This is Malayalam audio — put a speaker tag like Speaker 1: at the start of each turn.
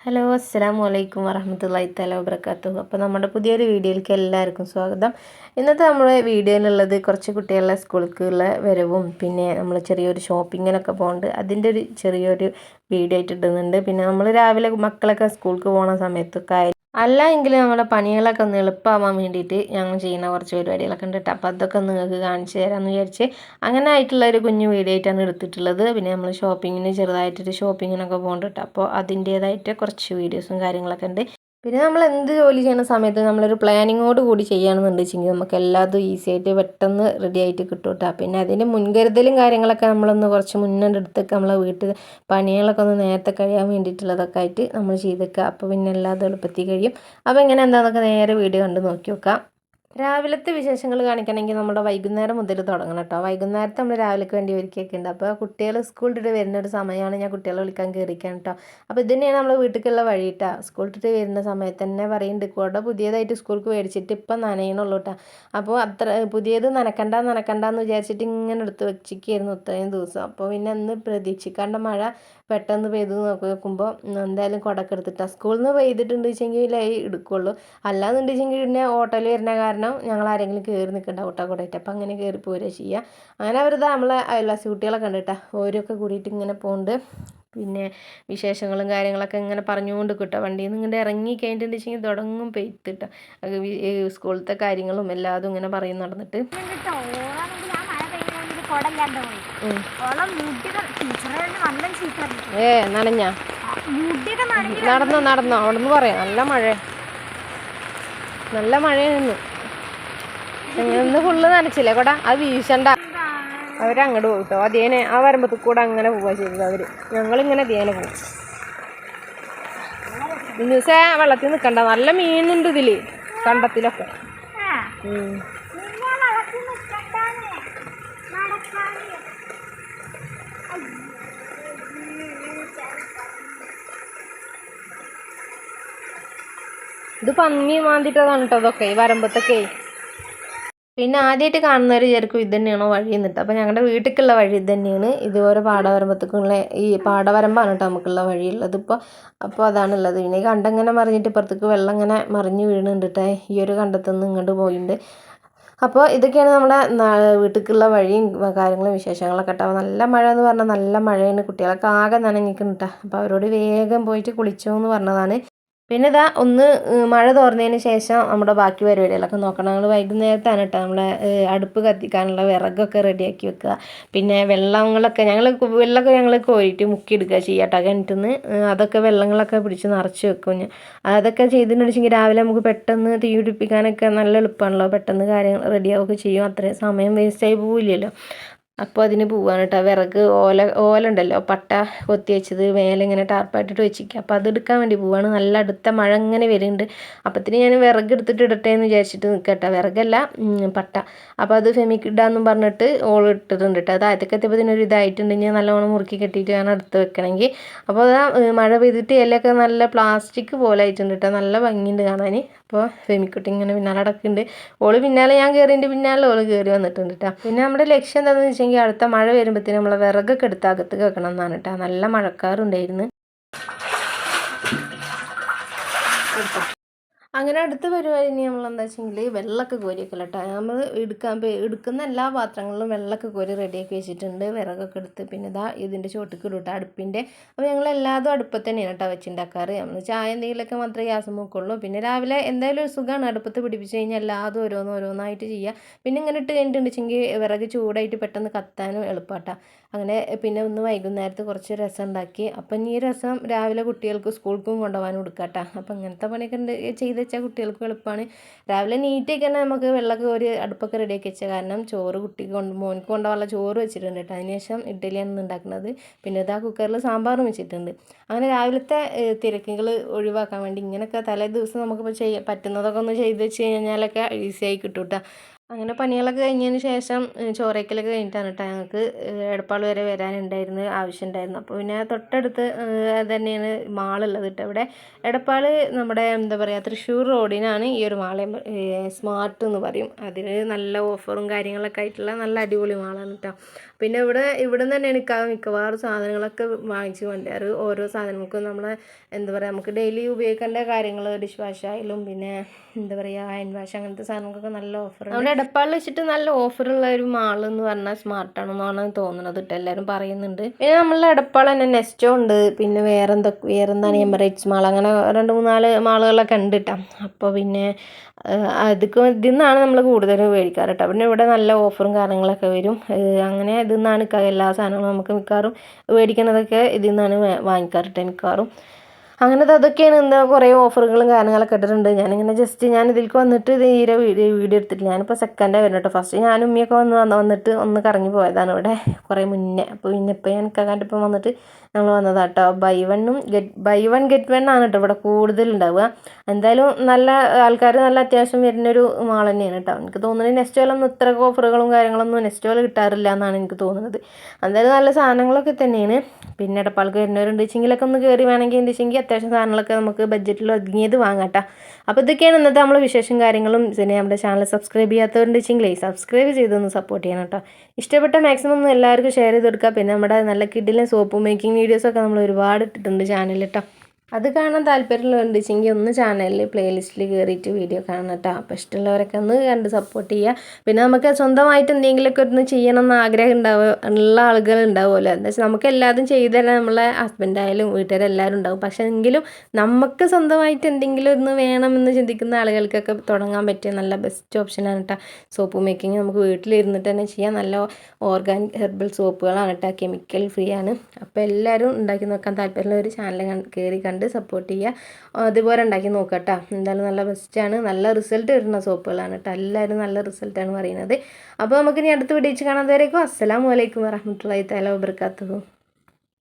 Speaker 1: ഹലോ അസ്സലാമു അലൈക്കും വറഹ്മത്തുള്ളാഹി തആല വബറകാതുഹു. അപ്പോൾ നമ്മുടെ പുതിയൊരു വീഡിയോയിലേക്ക് എല്ലാവർക്കും സ്വാഗതം. ഇന്നത്തെ നമ്മുടെ വീഡിയോയിലുള്ളത് കുറച്ച് കുട്ടികളുടെ സ്കൂളിലേക്കുള്ള വരവും പിന്നെ നമ്മൾ ചെറിയൊരു ഷോപ്പിങ്ങിനൊക്കെ പോകുന്നുണ്ട്, അതിൻ്റെ ഒരു ചെറിയൊരു വീഡിയോ ആയിട്ട് ഇടുന്നുണ്ട്. പിന്നെ നമ്മൾ രാവിലെ മക്കളൊക്കെ സ്കൂൾക്ക് പോകുന്ന സമയത്തൊക്കെ അല്ല എങ്കിലും നമ്മുടെ പണികളൊക്കെ ഒന്ന് എളുപ്പമാവാൻ വേണ്ടിയിട്ട് ഞങ്ങൾ ചെയ്യുന്ന കുറച്ച് പരിപാടികളൊക്കെ ഉണ്ട് കേട്ടോ. അപ്പോൾ അതൊക്കെ ഒന്ന് നിങ്ങൾക്ക് കാണിച്ചു തരാമെന്ന് വിചാരിച്ച് അങ്ങനെ ആയിട്ടുള്ള ഒരു കുഞ്ഞു വീഡിയോ ആയിട്ടാണ് എടുത്തിട്ടുള്ളത്. പിന്നെ നമ്മൾ ഷോപ്പിങ്ങിന് ചെറുതായിട്ടൊരു ഷോപ്പിങ്ങിനൊക്കെ പോകുന്നുണ്ട് കേട്ടോ. അപ്പോൾ അതിൻ്റേതായിട്ട് കുറച്ച് വീഡിയോസും കാര്യങ്ങളൊക്കെ ഉണ്ട്. പിന്നെ നമ്മൾ എന്ത് ജോലി ചെയ്യുന്ന സമയത്ത് നമ്മളൊരു പ്ലാനിങ്ങോട് കൂടി ചെയ്യുകയാണെന്നുണ്ട് വെച്ചെങ്കിൽ നമുക്ക് എല്ലാതും ഈസി ആയിട്ട് പെട്ടെന്ന് റെഡി ആയിട്ട് കിട്ടും കേട്ടോ. പിന്നെ അതിൻ്റെ മുൻകരുതലും കാര്യങ്ങളൊക്കെ നമ്മളൊന്ന് കുറച്ച് മുന്നേ എടുത്തൊക്കെ നമ്മളെ വീട്ടിൽ പണികളൊക്കെ ഒന്ന് നേരത്തെ കഴിയാൻ വേണ്ടിയിട്ടുള്ളതൊക്കെ ആയിട്ട് നമ്മൾ ചെയ്തേക്കുക. അപ്പോൾ പിന്നെ എല്ലാതും എളുപ്പത്തിൽ കഴിയും. അപ്പോൾ ഇങ്ങനെ എന്താണെന്നൊക്കെ നേരെ വീഡിയോ കണ്ട് നോക്കി നോക്കാം. രാവിലത്തെ വിശേഷങ്ങൾ കാണിക്കണമെങ്കിൽ നമ്മുടെ വൈകുന്നേരം മുതൽ തുടങ്ങണം കേട്ടോ. വൈകുന്നേരത്തെ നമ്മൾ രാവിലേക്ക് വേണ്ടി ഒരുക്കിയൊക്കെ ഉണ്ട്. അപ്പോൾ കുട്ടികൾ സ്കൂൾ ഇട്ടിട്ട് വരുന്ന ഒരു സമയമാണ് ഞാൻ കുട്ടികളെ വിളിക്കാൻ കയറിക്കാൻ കേട്ടോ. അപ്പോൾ ഇത് തന്നെയാണ് നമ്മൾ വീട്ടിലേക്കുള്ള വഴി കേട്ടോ. സ്കൂൾ ഇട്ടിട്ട് വരുന്ന സമയത്ത് തന്നെ പറയുന്നുണ്ട് കൂടെ പുതിയതായിട്ട് സ്കൂൾക്ക് മേടിച്ചിട്ട് ഇപ്പം നനയണുള്ളൂ കേട്ടോ. അപ്പോൾ അത്ര പുതിയത് നനക്കണ്ടെന്ന് വിചാരിച്ചിട്ട് ഇങ്ങനെ എടുത്ത് വെച്ചിരിക്കുകയായിരുന്നു ഇത്രയും ദിവസം. അപ്പോൾ പിന്നെ അന്ന് പ്രതീക്ഷിക്കാണ്ട മഴ പെട്ടെന്ന് പെയ്ത് നോക്കുമ്പോൾ എന്തായാലും കുടക്ക് എടുത്തിട്ടാണ് സ്കൂളിൽ നിന്ന് പെയ്തിട്ടുണ്ട് വെച്ചെങ്കിൽ എടുക്കുള്ളൂ. അല്ലാന്നുണ്ടെങ്കിൽ പിന്നെ ഓട്ടോയിൽ വരുന്ന കാരണം ഞങ്ങൾ ആരെങ്കിലും കയറി നിൽക്കണ്ട ഓട്ടോ കൂടെയിട്ട്. അപ്പം അങ്ങനെ കയറി പോരുക ചെയ്യുക. അങ്ങനെ അവരിതാ നമ്മളെ അയൽവാസി കുട്ടികളൊക്കെ ഉണ്ട് കേട്ടോ. ഓരോക്കെ കൂടിയിട്ട് ഇങ്ങനെ പോകുന്നുണ്ട്. പിന്നെ വിശേഷങ്ങളും കാര്യങ്ങളൊക്കെ ഇങ്ങനെ പറഞ്ഞുകൊണ്ട് കിട്ടുക. വണ്ടിയിൽ നിന്ന് ഇങ്ങനെ ഇറങ്ങി കഴിഞ്ഞിട്ടുണ്ടെങ്കിൽ തുടങ്ങും പെയ്ത്തിട്ടോ. സ്കൂളത്തെ കാര്യങ്ങളും എല്ലാതും ഇങ്ങനെ പറയും നടന്നിട്ട്. നനഞ്ഞ നടന്നോ അവിടെ നിന്ന് പറയാം. നല്ല മഴയാണ് ഇന്ന് ഫുള്ള് നനച്ചില്ലേ കൊട. അത് വീശണ്ട, അവരങ്ങോട്ട് പോകും കേട്ടോ. അതേനെ ആ വരുമ്പത്തിൽ കൂടെ അങ്ങനെ പോവുക ചെയ്തത് അവർ. ഞങ്ങളിങ്ങനെ അതേനെ പോകും. ദിവസം വെള്ളത്തിൽ നിൽക്കണ്ട, നല്ല മീനുണ്ട് ഇതിൽ കണ്ടത്തിലൊക്കെ. ഇത് പന്നി മാന്തിട്ടതാണ് കേട്ടോ അതൊക്കെ ഈ വരമ്പത്തൊക്കെ. പിന്നെ ആദ്യമായിട്ട് കാണുന്നവർ വിചാരിക്കും ഇത് തന്നെയാണോ വഴി എന്നിട്ട്. അപ്പോൾ ഞങ്ങളുടെ വീട്ടിലേക്കുള്ള വഴി ഇത് തന്നെയാണ്. ഇതുപോലെ പാടവരമ്പത്തേക്കുള്ള ഈ പാടവരമ്പാണ് കേട്ടോ നമുക്കുള്ള വഴിയുള്ളത് ഇപ്പോൾ. അപ്പോൾ അതാണുള്ളത്. പിന്നെ ഈ കണ്ടങ്ങനെ മറിഞ്ഞിട്ട് ഇപ്പുറത്തേക്ക് വെള്ളം ഇങ്ങനെ മറിഞ്ഞ് വീണുണ്ട് കേട്ടോ. ഈ ഒരു കണ്ടത്തുനിന്ന് ഇങ്ങോട്ട് പോയിട്ടുണ്ട്. അപ്പോൾ ഇതൊക്കെയാണ് നമ്മുടെ വീട്ടിലേക്കുള്ള വഴിയും കാര്യങ്ങളും വിശേഷങ്ങളൊക്കെ കേട്ടോ. നല്ല മഴ എന്ന് പറഞ്ഞാൽ നല്ല മഴയാണ്. കുട്ടികളൊക്കെ ആകെ നനഞ്ഞിരിക്കുന്നു കേട്ടോ. അപ്പോൾ അവരോട് വേഗം പോയിട്ട് കുളിച്ചോ എന്ന് പറഞ്ഞതാണ്. പിന്നെ ഇതാ ഒന്ന് മഴ തോർന്നതിന് ശേഷം നമ്മുടെ ബാക്കി പരിപാടികളൊക്കെ നോക്കണം. ഞങ്ങൾ വൈകുന്നേരത്താണ് കേട്ടോ നമ്മളെ അടുപ്പ് കത്തിക്കാനുള്ള വിറകൊക്കെ റെഡിയാക്കി വെക്കുക. പിന്നെ വെള്ളങ്ങളൊക്കെ ഞങ്ങൾ കോരിയിട്ട് മുക്കിയെടുക്കുക ചെയ്യുക കേട്ടോ കിണറ്റിൽ നിന്ന്. അതൊക്കെ വെള്ളങ്ങളൊക്കെ പിടിച്ച് നിറച്ച് വെക്കും. അതൊക്കെ ചെയ്തിട്ടുണ്ടെങ്കിൽ രാവിലെ നമുക്ക് പെട്ടെന്ന് തീ പിടിപ്പിക്കാനൊക്കെ നല്ല എളുപ്പമാണല്ലോ. പെട്ടെന്ന് കാര്യങ്ങൾ റെഡിയാവുകയൊക്കെ ചെയ്യും. അത്രയും സമയം വേസ്റ്റായി പോവില്ലല്ലോ. അപ്പോൾ അതിന് പോവാണ് കേട്ടോ. വിറക് ഓല ഉണ്ടല്ലോ, പട്ട കൊത്തി വെച്ചത് മേലെ ഇങ്ങനെ ടാർപ്പായിട്ടിട്ട് വെച്ചിരിക്കുക. അപ്പോൾ അതെടുക്കാൻ വേണ്ടി പോവാണ്. നല്ല അടുത്ത മഴ ഇങ്ങനെ വരുന്നുണ്ട്. അപ്പത്തിന് ഞാൻ വിറക് എടുത്തിട്ട് ഇടട്ടെ എന്ന് വിചാരിച്ചിട്ട് നിൽക്കട്ടെ. വിറകല്ല, പട്ട. അപ്പോൾ അത് ഫെമിക്കിടാന്നും പറഞ്ഞിട്ട് ഇട്ടിട്ടുണ്ട് കേട്ടോ. അത് ആദ്യമൊക്കെ എത്തിയപ്പോൾ ഇതായിട്ടുണ്ടെങ്കിൽ നല്ലോണം മുറുക്കി കെട്ടിയിട്ട് വേണം എടുത്ത് വെക്കണമെങ്കിൽ. അപ്പോൾ അതാ മഴ പെയ്തിട്ട് ഇലയൊക്കെ നല്ല പ്ലാസ്റ്റിക് പോലെ ആയിട്ടുണ്ട് കേട്ടോ. നല്ല ഭംഗിയുണ്ട് കാണാൻ. അപ്പോൾ ഫെമിക്കുട്ടി ഇങ്ങനെ പിന്നാലെ നടക്കുന്നുണ്ട്. ഓള് പിന്നാലെ ഞാൻ കയറിൻ്റെ പിന്നാലെ ഓള് കയറി വന്നിട്ടുണ്ട് കേട്ടോ. പിന്നെ നമ്മുടെ ലക്ഷ്യം എന്താണെന്ന് വെച്ചെങ്കിൽ അടുത്ത മഴ വരുമ്പോഴത്തേനും നമ്മളെ വിറകൊക്കെ എടുത്ത് അകത്ത് വെക്കണം എന്നാണ് കേട്ടോ. നല്ല മഴക്കാറുണ്ടായിരുന്നു. അങ്ങനെ അടുത്ത പരിപാടി നമ്മൾ എന്താ വെച്ചെങ്കിൽ വെള്ളമൊക്കെ കോരി വെക്കല കേട്ടോ. നമ്മൾ എടുക്കുന്ന എല്ലാ പാത്രങ്ങളിലും വെള്ളമൊക്കെ കോരി റെഡിയാക്കി വെച്ചിട്ടുണ്ട്. വിറകൊക്കെ എടുത്ത് പിന്നെ ഇതാ ഇതിൻ്റെ ചോട്ടിക്ക് ഇടും കേട്ടോ അടുപ്പിൻ്റെ. അപ്പോൾ ഞങ്ങൾ എല്ലാതും അടുപ്പത്ത് തന്നെയാണ് കേട്ടോ വെച്ചുണ്ടാക്കാറ്. നമ്മൾ ചായ എന്തെങ്കിലുമൊക്കെ മാത്രമേ ഗ്യാസ് മൂക്കുള്ളൂ. പിന്നെ രാവിലെ എന്തായാലും ഒരു സുഖമാണ് അടുപ്പത്ത് പിടിപ്പിച്ച് കഴിഞ്ഞാൽ എല്ലാതും ഓരോന്നായിട്ട് ചെയ്യുക. പിന്നെ ഇങ്ങനെ ഇട്ട് കഴിഞ്ഞിട്ടുണ്ടെങ്കിൽ വിറക് ചൂടായിട്ട് പെട്ടെന്ന് കത്താനും എളുപ്പമാട്ടോ. അങ്ങനെ പിന്നെ ഒന്ന് വൈകുന്നേരത്ത് കുറച്ച് രസം ഉണ്ടാക്കി. അപ്പം ഈ രസം രാവിലെ കുട്ടികൾക്ക് സ്കൂൾക്കും കൊണ്ടുപോകാനും കൊടുക്കാം കേട്ടോ. അപ്പം ഇങ്ങനത്തെ പണിയൊക്കെ ചെയ്ത് വെച്ചാൽ കുട്ടികൾക്ക് എളുപ്പമാണ്. രാവിലെ നീറ്റായി തന്നെ നമുക്ക് വെള്ളമൊക്കെ ഒരു അടുപ്പൊക്കെ റെഡിയാക്കി വെച്ചാൽ. കാരണം ചോറ് മോനിക്ക് കൊണ്ടുപോകാനുള്ള ചോറ് വെച്ചിട്ടുണ്ട് കേട്ടോ. അതിനുശേഷം ഇഡ്ഡലിയാണ് ഉണ്ടാക്കുന്നത്. പിന്നെ ഇതാ കുക്കറിൽ സാമ്പാറും വെച്ചിട്ടുണ്ട്. അങ്ങനെ രാവിലത്തെ തിരക്കുകൾ ഒഴിവാക്കാൻ വേണ്ടി ഇങ്ങനെയൊക്കെ തലേ ദിവസം നമുക്കിപ്പോൾ പറ്റുന്നതൊക്കെ ഒന്ന് ചെയ്ത് വെച്ച് കഴിഞ്ഞാലൊക്കെ ഈസിയായി കിട്ടും കേട്ടോ. അങ്ങനെ പണികളൊക്കെ കഴിഞ്ഞതിന് ശേഷം ചോറയ്ക്കലൊക്കെ കഴിഞ്ഞിട്ടാണ് കേട്ടോ ഞങ്ങൾക്ക് എടപ്പാൾ വരെ വരാനുണ്ടായിരുന്നു ആവശ്യമുണ്ടായിരുന്നു. അപ്പോൾ പിന്നെ തൊട്ടടുത്ത് തന്നെയാണ് മാളുള്ളത് കേട്ടോ. ഇവിടെ എടപ്പാൾ നമ്മുടെ എന്താ പറയുക തൃശ്ശൂർ റോഡിനാണ് ഈ ഒരു മാൾ, സ്മാർട്ട് എന്ന് പറയും. അതിൽ നല്ല ഓഫറും കാര്യങ്ങളൊക്കെ ആയിട്ടുള്ള നല്ല അടിപൊളി മാളാണ് കേട്ടോ. പിന്നെ ഇവിടെ നിന്ന് തന്നെയാണ് മിക്കവാറും സാധനങ്ങളൊക്കെ വാങ്ങിച്ച് കൊണ്ടുവരാറ്. ഓരോ സാധനങ്ങൾക്കും നമ്മളെ എന്താ പറയുക നമുക്ക് ഡെയിലി ഉപയോഗിക്കേണ്ട കാര്യങ്ങൾ ഡിഷ് വാഷ് ആയാലും പിന്നെ എന്താ പറയുക ഹാൻഡ് വാഷ് അങ്ങനത്തെ സാധനങ്ങൾക്കൊക്കെ നല്ല ഓഫർ. നമ്മുടെ എടപ്പാളിൽ വെച്ചിട്ട് നല്ല ഓഫറുള്ള ഒരു മാൾ എന്ന് പറഞ്ഞാൽ സ്മാർട്ടാണെന്നാണ് തോന്നുന്നത് കേട്ടോ. എല്ലാവരും പറയുന്നുണ്ട്. പിന്നെ നമ്മളുടെ എടപ്പാൾ തന്നെ നെസ്റ്റോ ഉണ്ട്, പിന്നെ വേറെന്താണ് എമിറേറ്റ്സ് മാൾ, അങ്ങനെ 2-3 മാളുകളൊക്കെ ഉണ്ട് കേട്ടോ. അപ്പോൾ പിന്നെ ഇതിൽ നിന്നാണ് നമ്മൾ കൂടുതലും മേടിക്കാറ് കേട്ടോ. പിന്നെ ഇവിടെ നല്ല ഓഫറും കാര്യങ്ങളൊക്കെ വരും. അങ്ങനെ ഇതിൽ നിന്നാണ് എല്ലാ സാധനങ്ങളും നമുക്ക് മിക്കവാറും മേടിക്കുന്നതൊക്കെ ഇതിൽ നിന്നാണ് വാങ്ങിക്കാറ് കേട്ടോ മിക്കവാറും. അങ്ങനത്തെ അതൊക്കെയാണ് എന്താ കുറേ ഓഫറുകളും കാര്യങ്ങളൊക്കെ ഇട്ടിട്ടുണ്ട്. ഞാനിങ്ങനെ ഞാൻ ഇതിലേക്ക് വന്നിട്ട് തീരെ വീഡിയോ എടുത്തിട്ടില്ല. ഞാനിപ്പോൾ സെക്കൻഡാണ് വരുന്നത് കേട്ടോ. ഫസ്റ്റ് ഞാനും ഉമ്മയൊക്കെ വന്നിട്ട് ഒന്ന് കറങ്ങി പോയതാണ് ഇവിടെ കുറേ മുന്നേ. അപ്പോൾ പിന്നെ ഇപ്പോൾ ഞാൻ കണ്ടിപ്പം വന്നിട്ട് ഞങ്ങൾ വന്നതാണ് കേട്ടോ. ബൈ വൺ ഗെറ്റ് വൺ ആണ് കേട്ടോ ഇവിടെ കൂടുതലുണ്ടാവുക. എന്തായാലും നല്ല ആൾക്കാർ നല്ല അത്യാവശ്യം വരുന്നൊരു മാൾ തന്നെയാണ് കേട്ടോ. എനിക്ക് തോന്നുന്നത് നെസ്റ്റോയിലൊന്നും ഇത്ര ഓഫറുകളും കാര്യങ്ങളൊന്നും നെസ്റ്റോയിൽ കിട്ടാറില്ല എന്നാണ് എനിക്ക് തോന്നുന്നത്. എന്തായാലും നല്ല സാധനങ്ങളൊക്കെ തന്നെയാണ്. പിന്നെ എടപ്പാൾക്ക് വരുന്നവരുണ്ട് വെച്ചെങ്കിലൊക്കെ ഒന്ന് കയറി വേണമെങ്കിൽ ഉണ്ടെങ്കിൽ അത്യാവശ്യം സാധനങ്ങളൊക്കെ നമുക്ക് ബഡ്ജറ്റിൽ ഒതുങ്ങിയത് വാങ്ങാം കേട്ടോ. അപ്പോൾ ഇതൊക്കെയാണ് ഇന്നത്തെ നമ്മൾ വിശേഷം കാര്യങ്ങളും. പിന്നെ നമ്മുടെ ചാനൽ സബ്സ്ക്രൈബ് ചെയ്യാത്തവരുണ്ടെങ്കിൽ സബ്സ്ക്രൈബ് ചെയ്തൊന്ന് സപ്പോർട്ട് ചെയ്യണം കേട്ടോ. ഇഷ്ടപ്പെട്ട മാക്സിമം ഒന്ന് എല്ലാവർക്കും ഷെയർ ചെയ്ത് കൊടുക്കുക. പിന്നെ നമ്മുടെ നല്ല കിഡിലും സോപ്പ് മേക്കിംഗ് വീഡിയോസൊക്കെ നമ്മൾ ഒരുപാട് ഇട്ടിട്ടുണ്ട് ചാനലിൽ കേട്ടോ. അത് കാണാൻ താല്പര്യമുള്ളവരുണ്ടെങ്കിൽ ഒന്ന് ചാനലിൽ പ്ലേലിസ്റ്റിൽ കയറിയിട്ട് വീഡിയോ കാണണം കേട്ടോ. അപ്പോൾ ഇഷ്ടമുള്ളവരൊക്കെ ഒന്ന് കണ്ട് സപ്പോർട്ട് ചെയ്യുക. പിന്നെ നമുക്ക് സ്വന്തമായിട്ട് എന്തെങ്കിലുമൊക്കെ ഒന്ന് ചെയ്യണം എന്ന് ആഗ്രഹം ഉള്ള ആളുകൾ ഉണ്ടാവുമല്ലോ. എന്താ വെച്ചാൽ നമുക്ക് എല്ലാതും ചെയ്തു തരാൻ നമ്മളെ ഹസ്ബൻഡായാലും വീട്ടുകാരെല്ലാവരും ഉണ്ടാവും. പക്ഷേ എങ്കിലും നമുക്ക് സ്വന്തമായിട്ട് എന്തെങ്കിലും ഒന്ന് വേണമെന്ന് ചിന്തിക്കുന്ന ആളുകൾക്കൊക്കെ തുടങ്ങാൻ പറ്റിയ നല്ല ബെസ്റ്റ് ഓപ്ഷനാണ് കേട്ടോ സോപ്പ് മേക്കിങ്. നമുക്ക് വീട്ടിലിരുന്നിട്ട് തന്നെ ചെയ്യാം. നല്ല ഓർഗാനിക് ഹെർബൽ സോപ്പുകളാണ് കേട്ടോ, കെമിക്കൽ ഫ്രീ ആണ്. അപ്പോൾ എല്ലാവരും ഉണ്ടാക്കി നോക്കാൻ താല്പര്യമുള്ള ഒരു ചാനൽ കയറി സപ്പോർട്ട് ചെയ്യുക. അതുപോലെ ഉണ്ടാക്കി നോക്കുക കേട്ടോ. എന്തായാലും നല്ല ബെസ്റ്റാണ്, നല്ല റിസൾട്ട് കിട്ടുന്ന സോപ്പുകളാണ് കേട്ടോ. എല്ലാവരും നല്ല റിസൾട്ടാണ് പറയുന്നത്. അപ്പോൾ നമുക്കിനി അടുത്ത വീഡിയോ കാണാൻ വരേക്കും. അസ്സലാമു അലൈക്കും വറഹ്മത്തുള്ളാഹി തആല വബറകാതുഹു.